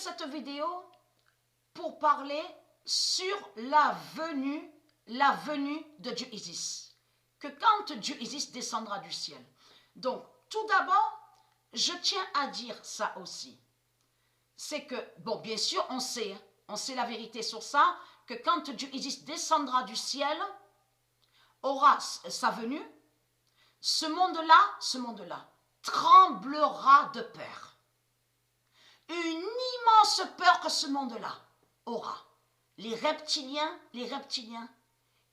cette vidéo pour parler sur la venue de Dieu Isis. Que quand Dieu Isis descendra du ciel. Donc, tout d'abord, je tiens à dire ça aussi. C'est que, bon, bien sûr, on sait la vérité sur ça, que quand Dieu Isis descendra du ciel, aura sa venue, ce monde-là, tremblera de peur. Une immense peur que ce monde-là aura. Les reptiliens,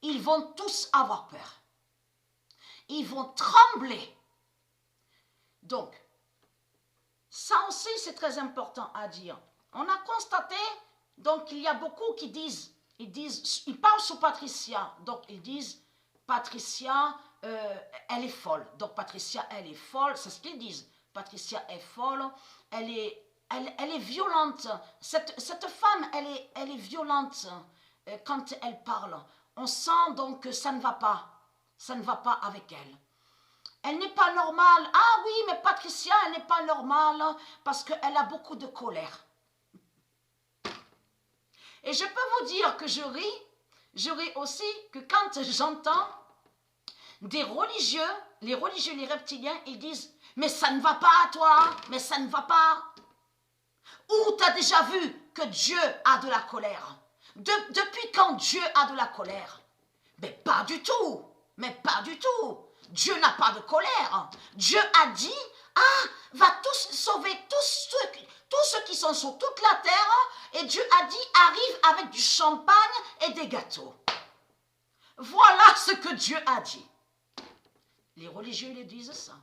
ils vont tous avoir peur. Ils vont trembler. Donc, ça aussi, c'est très important à dire. On a constaté, donc, il y a beaucoup qui disent, ils parlent sur Patricia, donc ils disent, Patricia, elle est folle. Donc, Patricia, elle est folle, c'est ce qu'ils disent. Patricia est folle, elle est violente. Cette femme, elle est violente quand elle parle. On sent donc que ça ne va pas. Ça ne va pas avec elle. Elle n'est pas normale. Ah oui, mais Patricia, elle n'est pas normale parce qu'elle a beaucoup de colère. Et je peux vous dire que je ris aussi que quand j'entends des religieux, les reptiliens, ils disent « Mais ça ne va pas à toi, mais ça ne va pas ». Où tu as déjà vu que Dieu a de la colère? Depuis quand Dieu a de la colère? Mais pas du tout, Dieu n'a pas de colère. Dieu a dit, va tous sauver tous ceux qui sont sur toute la terre. Et Dieu a dit, arrive avec du champagne et des gâteaux. Voilà ce que Dieu a dit. Les religieux, ils disent ça.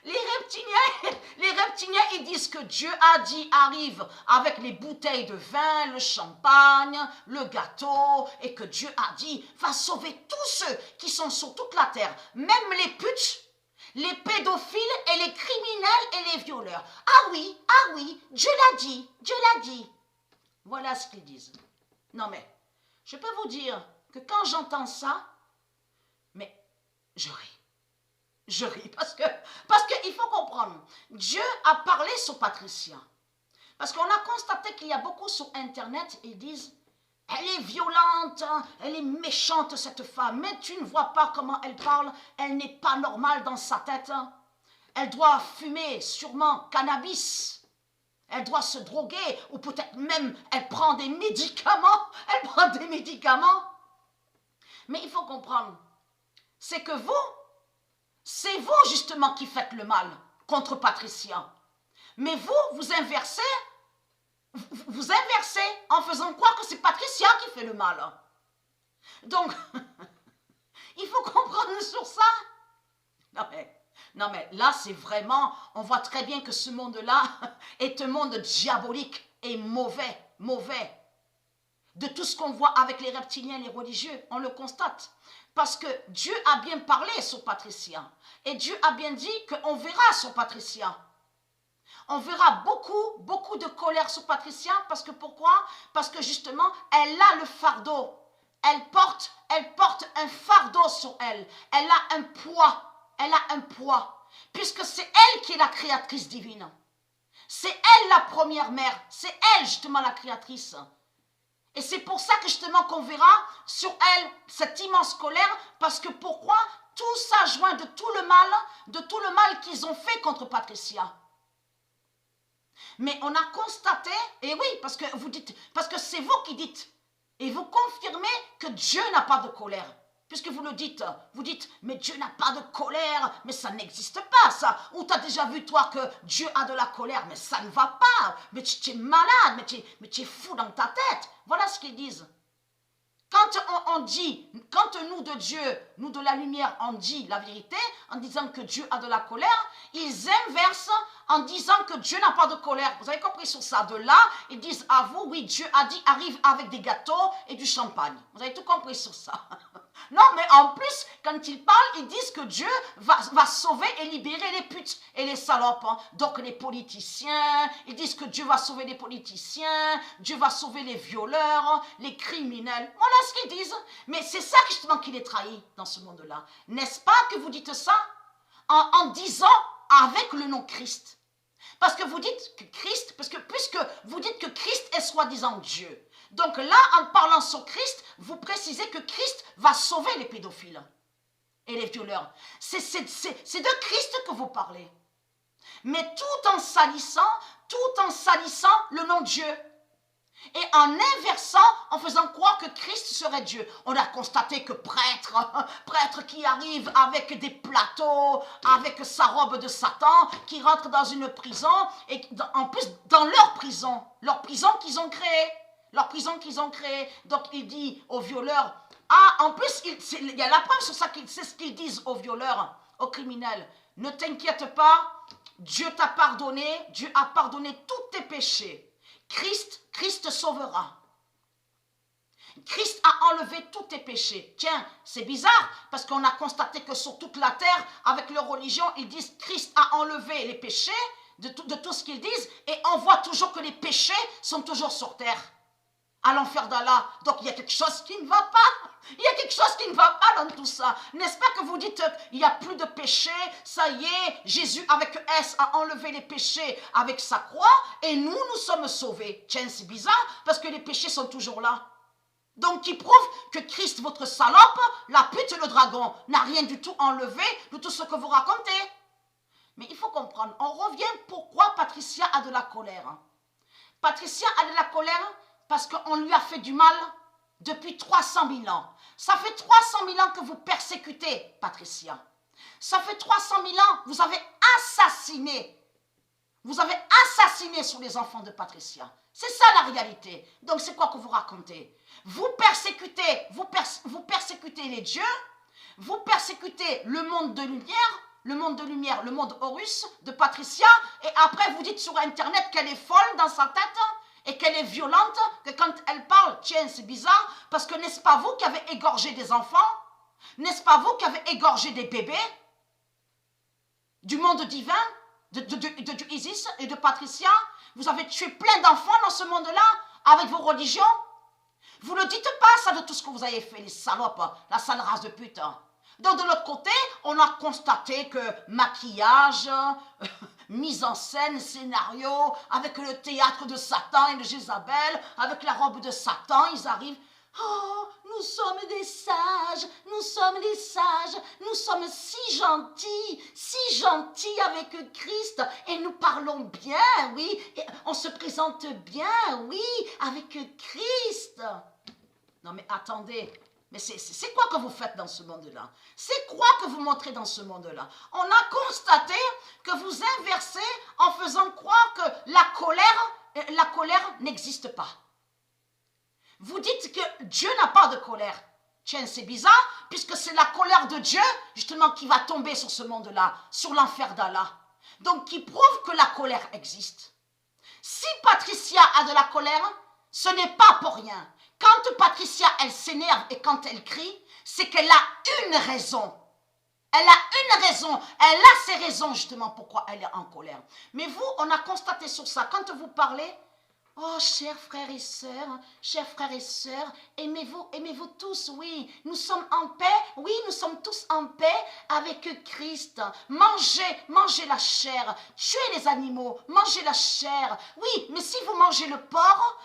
Les reptiliens, ils disent que Dieu a dit, arrive avec les bouteilles de vin, le champagne, le gâteau, et que Dieu a dit, va sauver tous ceux qui sont sur toute la terre, même les putes, les pédophiles et les criminels et les violeurs. Ah oui, Dieu l'a dit. Voilà ce qu'ils disent. Non mais, je peux vous dire que quand j'entends ça, mais je ris. Je ris parce qu'il faut comprendre. Dieu a parlé sur Patricia. Parce qu'on a constaté qu'il y a beaucoup sur Internet, ils disent, elle est violente, elle est méchante cette femme, mais tu ne vois pas comment elle parle, elle n'est pas normale dans sa tête. Elle doit fumer sûrement cannabis. Elle doit se droguer, ou peut-être même elle prend des médicaments. Mais il faut comprendre, c'est que c'est vous justement qui faites le mal contre Patricia. Mais vous inversez en faisant croire que c'est Patricia qui fait le mal. Donc, il faut comprendre sur ça. Non mais là c'est vraiment, on voit très bien que ce monde-là est un monde diabolique et mauvais. De tout ce qu'on voit avec les reptiliens, les religieux, on le constate. Parce que Dieu a bien parlé sur Patricia. Et Dieu a bien dit qu'on verra sur Patricia. On verra beaucoup de colère sur Patricia. Parce que pourquoi? Parce que justement, elle a le fardeau. Elle porte un fardeau sur elle. Elle a un poids. Puisque c'est elle qui est la créatrice divine. C'est elle la première mère. C'est elle justement la créatrice. Et c'est pour ça que justement qu'on verra sur elle cette immense colère, parce que pourquoi? Tout ça joint de tout le mal qu'ils ont fait contre Patricia. Mais on a constaté, et oui, parce que c'est vous qui dites, et vous confirmez que Dieu n'a pas de colère. Puisque vous le dites, mais Dieu n'a pas de colère, mais ça n'existe pas ça. Ou tu as déjà vu toi que Dieu a de la colère, mais ça ne va pas. Mais tu es malade, mais tu es fou dans ta tête. Voilà ce qu'ils disent. Quand nous de Dieu, nous de la lumière, on dit la vérité, en disant que Dieu a de la colère, ils inversent en disant que Dieu n'a pas de colère. Vous avez compris sur ça? De là, ils disent à vous, oui, Dieu a dit, arrive avec des gâteaux et du champagne. Vous avez tout compris sur ça? Non, mais en plus, quand ils parlent, ils disent que Dieu va sauver et libérer les putes et les salopes. Hein. Donc les politiciens, ils disent que Dieu va sauver les politiciens, Dieu va sauver les violeurs, les criminels. Voilà ce qu'ils disent. Mais c'est ça justement qui les trahit dans ce monde-là. N'est-ce pas que vous dites ça en disant avec le nom Christ? Parce que vous dites que Christ, parce que vous dites que Christ est soi-disant Dieu. Donc là, en parlant sur Christ, vous précisez que Christ va sauver les pédophiles et les violeurs. C'est de Christ que vous parlez. Mais tout en salissant le nom de Dieu. Et en inversant, en faisant croire que Christ serait Dieu. On a constaté que prêtre qui arrive avec des plateaux, avec sa robe de Satan, qui rentre dans une prison, et en plus dans leur prison qu'ils ont créée. Donc il dit aux violeurs, en plus il y a la preuve sur ça, c'est ce qu'ils disent aux violeurs, aux criminels. Ne t'inquiète pas, Dieu t'a pardonné, Dieu a pardonné tous tes péchés. Christ sauvera. Christ a enlevé tous tes péchés. Tiens, c'est bizarre, parce qu'on a constaté que sur toute la terre, avec leur religion, ils disent Christ a enlevé les péchés, de tout ce qu'ils disent, et on voit toujours que les péchés sont toujours sur terre, à l'enfer d'Allah. Donc il y a quelque chose qui ne va pas. Il y a quelque chose qui ne va pas dans tout ça. N'est-ce pas que vous dites qu'il n'y a plus de péché, ça y est, Jésus avec S a enlevé les péchés avec sa croix et nous sommes sauvés. Tiens, c'est bizarre parce que les péchés sont toujours là. Donc qui prouve que Christ, votre salope, la pute et le dragon, n'a rien du tout enlevé de tout ce que vous racontez. Mais il faut comprendre, on revient pourquoi Patricia a de la colère. Patricia a de la colère parce qu'on lui a fait du mal depuis 300 000 ans. Ça fait 300 000 ans que vous persécutez Patricia. Ça fait 300 000 ans, vous avez assassiné sur les enfants de Patricia. C'est ça la réalité. Donc c'est quoi que vous racontez? Vous persécutez les dieux, vous persécutez le monde de lumière, le monde Horus de Patricia, et après vous dites sur Internet qu'elle est folle dans sa tête, et qu'elle est violente, que quand elle parle, tiens, c'est bizarre, parce que n'est-ce pas vous qui avez égorgé des enfants? N'est-ce pas vous qui avez égorgé des bébés? Du monde divin, de Isis et de Patricia? Vous avez tué plein d'enfants dans ce monde-là, avec vos religions? Vous ne dites pas ça de tout ce que vous avez fait, les salopes, la sale race de pute. Donc de l'autre côté, on a constaté que maquillage, mise en scène, scénario, avec le théâtre de Satan et de Jézabel, avec la robe de Satan, ils arrivent. Oh, nous sommes des sages, nous sommes si gentils avec Christ, et nous parlons bien, oui, et on se présente bien, oui, avec Christ. Non mais attendez. Mais c'est quoi que vous faites dans ce monde-là? C'est quoi que vous montrez dans ce monde-là? On a constaté que vous inversez en faisant croire que la colère n'existe pas. Vous dites que Dieu n'a pas de colère. Tiens, c'est bizarre, puisque c'est la colère de Dieu, justement, qui va tomber sur ce monde-là, sur l'enfer d'Allah. Donc, qui prouve que la colère existe. Si Patricia a de la colère, ce n'est pas pour rien. Quand Patricia, elle s'énerve et quand elle crie, c'est qu'elle a une raison. Elle a ses raisons justement pourquoi elle est en colère. Mais vous, on a constaté sur ça, quand vous parlez, oh, chers frères et sœurs, aimez-vous tous, oui, nous sommes en paix, oui, nous sommes tous en paix avec Christ. Mangez la chair, tuez les animaux, mangez la chair, oui, mais si vous mangez le porc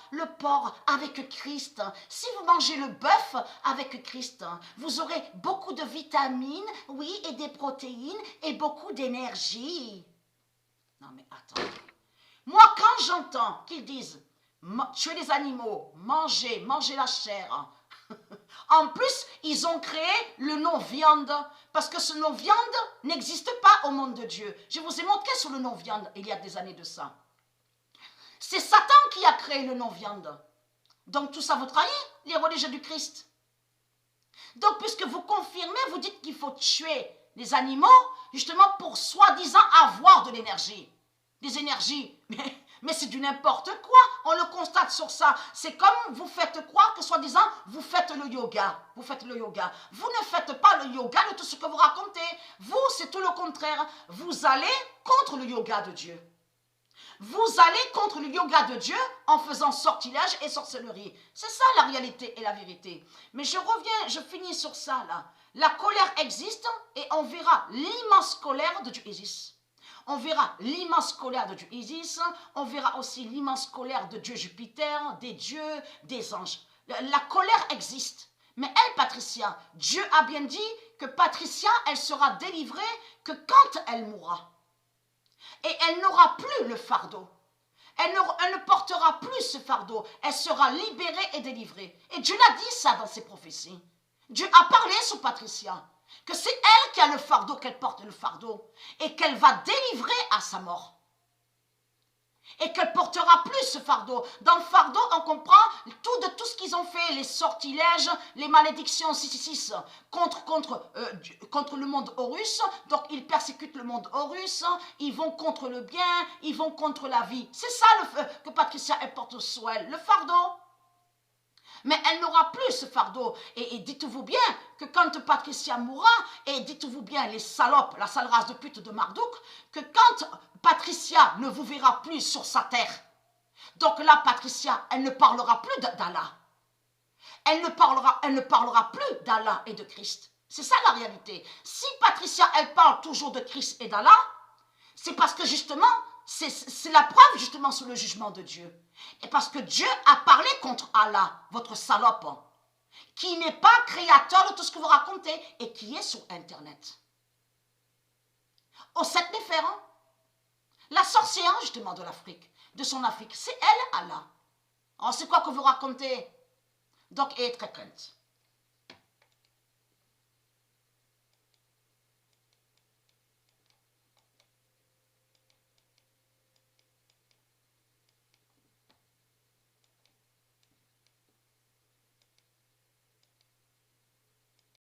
avec Christ, si vous mangez le bœuf avec Christ, vous aurez beaucoup de vitamines, oui, et des protéines, et beaucoup d'énergie. Non mais attends. Moi, quand j'entends qu'ils disent tuer les animaux, manger la chair, en plus, ils ont créé le nom viande, parce que ce nom viande n'existe pas au monde de Dieu. Je vous ai montré sur le nom viande il y a des années de ça. C'est Satan qui a créé le nom viande. Donc tout ça vous trahit, les religieux du Christ. Donc puisque vous confirmez, vous dites qu'il faut tuer les animaux, justement pour soi-disant avoir de l'énergie. Des énergies, mais c'est du n'importe quoi, on le constate sur ça. C'est comme vous faites croire que soi-disant, vous faites le yoga. Vous ne faites pas le yoga de tout ce que vous racontez. Vous, c'est tout le contraire. Vous allez contre le yoga de Dieu. Vous allez contre le yoga de Dieu en faisant sortilège et sorcellerie. C'est ça la réalité et la vérité. Mais je finis sur ça là. La colère existe et on verra l'immense colère de Dieu Isis. On verra l'immense colère de Dieu Isis, on verra aussi l'immense colère de Dieu Jupiter, des dieux, des anges. La colère existe. Mais elle, Patricia, Dieu a bien dit que Patricia, elle sera délivrée que quand elle mourra. Et elle n'aura plus le fardeau. Elle ne portera plus ce fardeau. Elle sera libérée et délivrée. Et Dieu l'a dit ça dans ses prophéties. Dieu a parlé sur Patricia. Que c'est elle qui a le fardeau, qu'elle porte le fardeau. Et qu'elle va délivrer à sa mort. Et qu'elle portera plus ce fardeau. Dans le fardeau, on comprend de tout ce qu'ils ont fait, les sortilèges, les malédictions 666 contre le monde Horus. Donc, ils persécutent le monde Horus, ils vont contre le bien, ils vont contre la vie. C'est ça que Patricia elle porte sur elle, le fardeau. Mais elle n'aura plus ce fardeau. Et dites-vous bien que quand Patricia mourra, et dites-vous bien les salopes, la sale race de pute de Marduk, que quand Patricia ne vous verra plus sur sa terre, donc là, Patricia, elle ne parlera plus d'Allah. Elle ne parlera plus d'Allah et de Christ. C'est ça la réalité. Si Patricia, elle parle toujours de Christ et d'Allah, c'est parce que justement, c'est la preuve justement sur le jugement de Dieu. Et parce que Dieu a parlé contre Allah, votre salope, qui n'est pas créateur de tout ce que vous racontez et qui est sur Internet. Au 7 Néphère, la sorcière justement de l'Afrique, de son Afrique, c'est elle Allah. Alors c'est quoi que vous racontez? Donc, et très crainte.